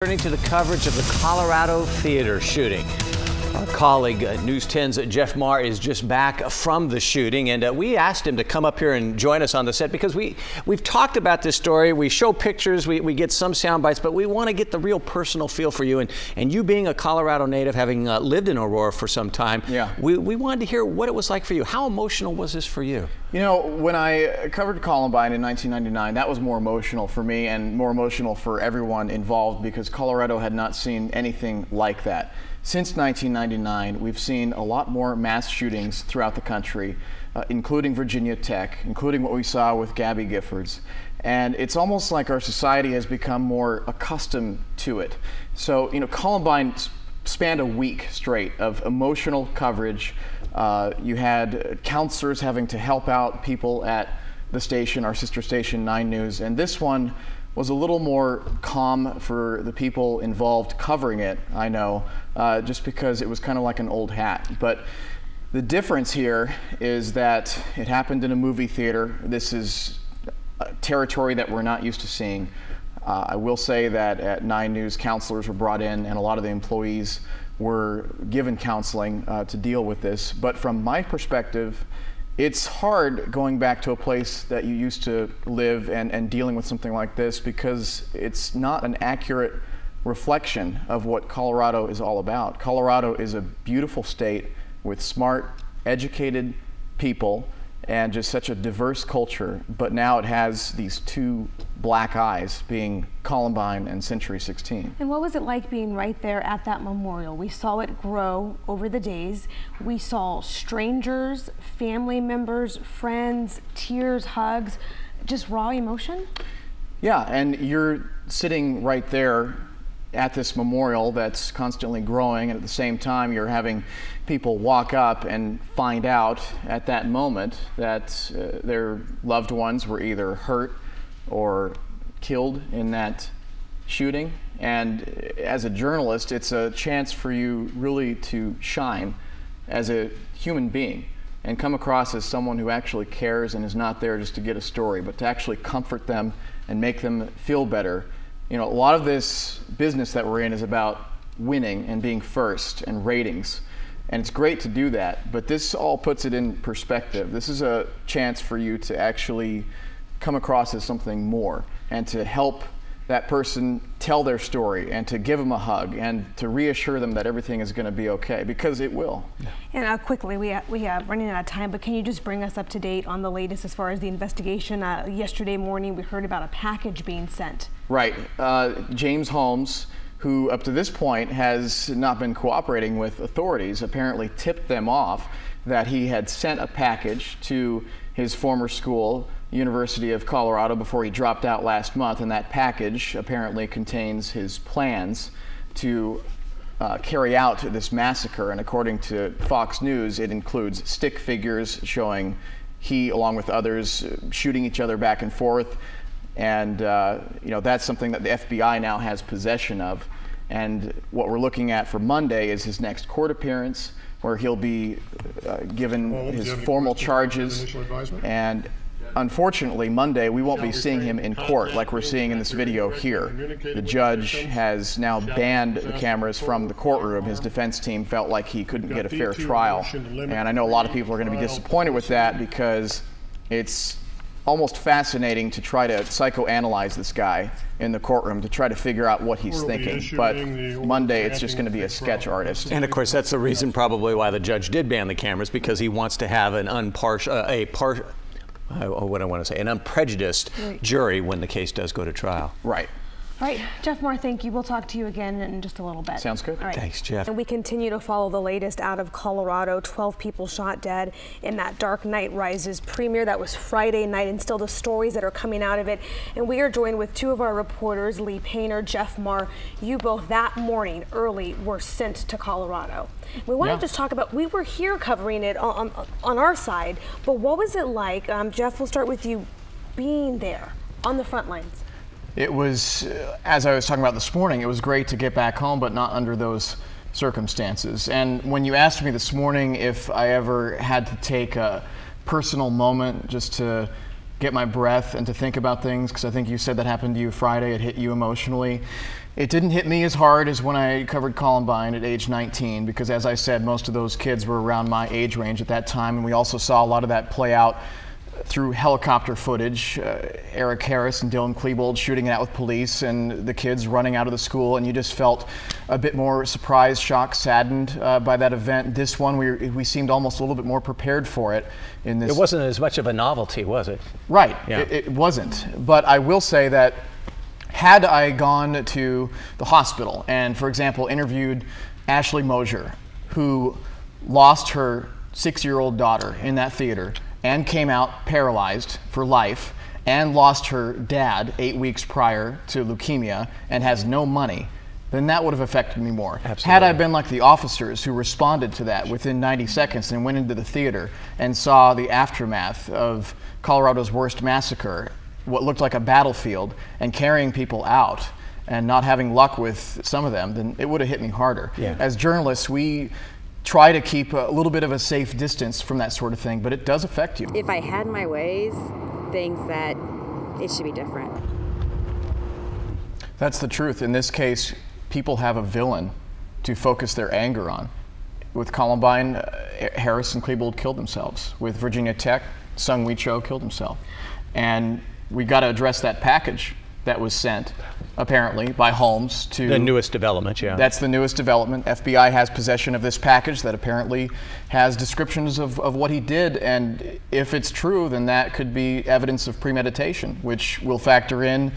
Turning to the coverage of the Colorado theater shooting. Our colleague, News 10's Jeff Maher, is just back from the shooting, and we asked him to come up here and join us on the set because we've talked about this story. We show pictures, we get some sound bites, but we want to get the real personal feel for you. And you being a Colorado native, having lived in Aurora for some time, we wanted to hear what it was like for you. How emotional was this for you? You know, when I covered Columbine in 1999, that was more emotional for me and more emotional for everyone involved because Colorado had not seen anything like that. Since 1999, we've seen a lot more mass shootings throughout the country, including Virginia Tech, including what we saw with Gabby Giffords. And it's almost like our society has become more accustomed to it. So, you know, Columbine spanned a week straight of emotional coverage. You had counselors having to help out people at the station, our sister station, 9 News, and this one was a little more calm for the people involved covering it, I know, just because it was kind of like an old hat. But the difference here is that it happened in a movie theater. This is territory that we're not used to seeing. I will say that at 9 News, counselors were brought in and a lot of the employees were given counseling to deal with this. But from my perspective, it's hard going back to a place that you used to live and dealing with something like this because it's not an accurate reflection of what Colorado is all about. Colorado is a beautiful state with smart, educated people and just such a diverse culture, but now it has these two black eyes, being Columbine and Century 16. And what was it like being right there at that memorial? We saw it grow over the days. We saw strangers, family members, friends, tears, hugs, just raw emotion? Yeah, and you're sitting right there at this memorial that's constantly growing, and at the same time you're having people walk up and find out at that moment that their loved ones were either hurt or killed in that shooting. And as a journalist, it's a chance for you really to shine as a human being and come across as someone who actually cares and is not there just to get a story, but to actually comfort them and make them feel better. You know, a lot of this business that we're in is about winning and being first and ratings. And it's great to do that, but this all puts it in perspective. This is a chance for you to actually come across as something more and to help that person tell their story and to give them a hug and to reassure them that everything is going to be okay, because it will. And quickly, we have running out of time, but can you just bring us up to date on the latest as far as the investigation? Yesterday morning, we heard about a package being sent. Right. James Holmes, who up to this point has not been cooperating with authorities, apparently tipped them off that he had sent a package to his former school, University of Colorado, before he dropped out last month, and that package apparently contains his plans to carry out this massacre. And according to Fox News, it includes stick figures showing he, along with others, shooting each other back and forth. And you know, that's something that the FBI now has possession of. And what we're looking at for Monday is his next court appearance, where he'll be given his formal charges. And unfortunately, Monday, we won't be seeing him in court like we're seeing in this video here. The judge has now banned the cameras from the courtroom. His defense team felt like he couldn't get a fair trial. And I know a lot of people are going to be disappointed with that because it's almost fascinating to try to psychoanalyze this guy in the courtroom to try to figure out what he's thinking. But Monday, it's just going to be a sketch artist. And of course, that's the reason probably why the judge did ban the cameras, because he wants to have an an unprejudiced jury when the case does go to trial. Right. All right, Jeff Maher, thank you. We'll talk to you again in just a little bit. Sounds good. All right. Thanks, Jeff. And we continue to follow the latest out of Colorado. 12 people shot dead in that Dark Knight Rises premiere. That was Friday night, and still the stories that are coming out of it. And we are joined with two of our reporters, Lee Painter, Jeff Maher. You both that morning early were sent to Colorado. We want to just talk about, we were here covering it on our side, but what was it like? Jeff, we'll start with you being there on the front lines. It was, as I was talking about this morning, it was great to get back home, but not under those circumstances. And when you asked me this morning if I ever had to take a personal moment just to get my breath and to think about things, because I think you said that happened to you Friday, it hit you emotionally. It didn't hit me as hard as when I covered Columbine at age 19, because as I said, most of those kids were around my age range at that time, and we also saw a lot of that play out through helicopter footage. Eric Harris and Dylan Klebold shooting it out with police, and the kids running out of the school, and you just felt a bit more surprised, shocked, saddened by that event. This one, we seemed almost a little bit more prepared for it. In this, it wasn't as much of a novelty, was it? Right, yeah. It wasn't. But I will say that had I gone to the hospital and, for example, interviewed Ashley Mosier, who lost her 6-year-old daughter in that theater and came out paralyzed for life, and lost her dad 8 weeks prior to leukemia and has no money, then that would have affected me more. Absolutely. Had I been like the officers who responded to that within 90 seconds and went into the theater and saw the aftermath of Colorado's worst massacre, what looked like a battlefield, and carrying people out and not having luck with some of them, then it would have hit me harder. Yeah. As journalists, we try to keep a little bit of a safe distance from that sort of thing, but it does affect you. If I had my ways, things that it should be different. That's the truth. In this case, people have a villain to focus their anger on. With Columbine, Harris and Klebold killed themselves. With Virginia Tech, Sung-Wee Cho killed himself. And we got to address that package that was sent, apparently, by Holmes to... The newest development, yeah. That's the newest development. FBI has possession of this package that apparently has descriptions of what he did, and if it's true, then that could be evidence of premeditation, which will factor in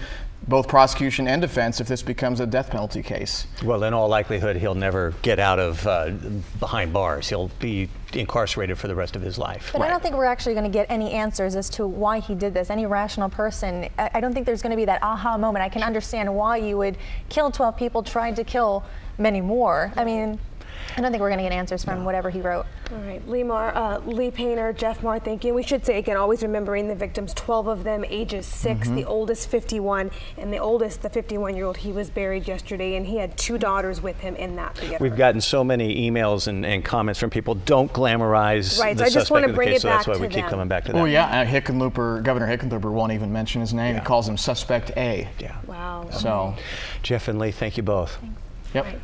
both prosecution and defense if this becomes a death penalty case. Well, in all likelihood, he'll never get out of behind bars. He'll be incarcerated for the rest of his life. But I don't think we're actually going to get any answers as to why he did this. Any rational person, I don't think there's going to be that aha moment. I can understand why you would kill 12 people, tried to kill many more. I mean, I don't think we're going to get answers from whatever he wrote. All right, Lee Painter, Jeff Maher, thank you. We should say again, always remembering the victims, 12 of them, ages 6, the oldest 51, and the oldest, the 51-year-old, he was buried yesterday, and he had 2 daughters with him in that theater. We've gotten so many emails and comments from people, don't glamorize right, the so I just want to bring case, it so back that's why we to keep them. coming back to that. Oh yeah, Governor Hickenlooper won't even mention his name. Yeah. He calls him Suspect A. Yeah. Wow. So, Jeff and Lee, thank you both. Thanks. yep. Right.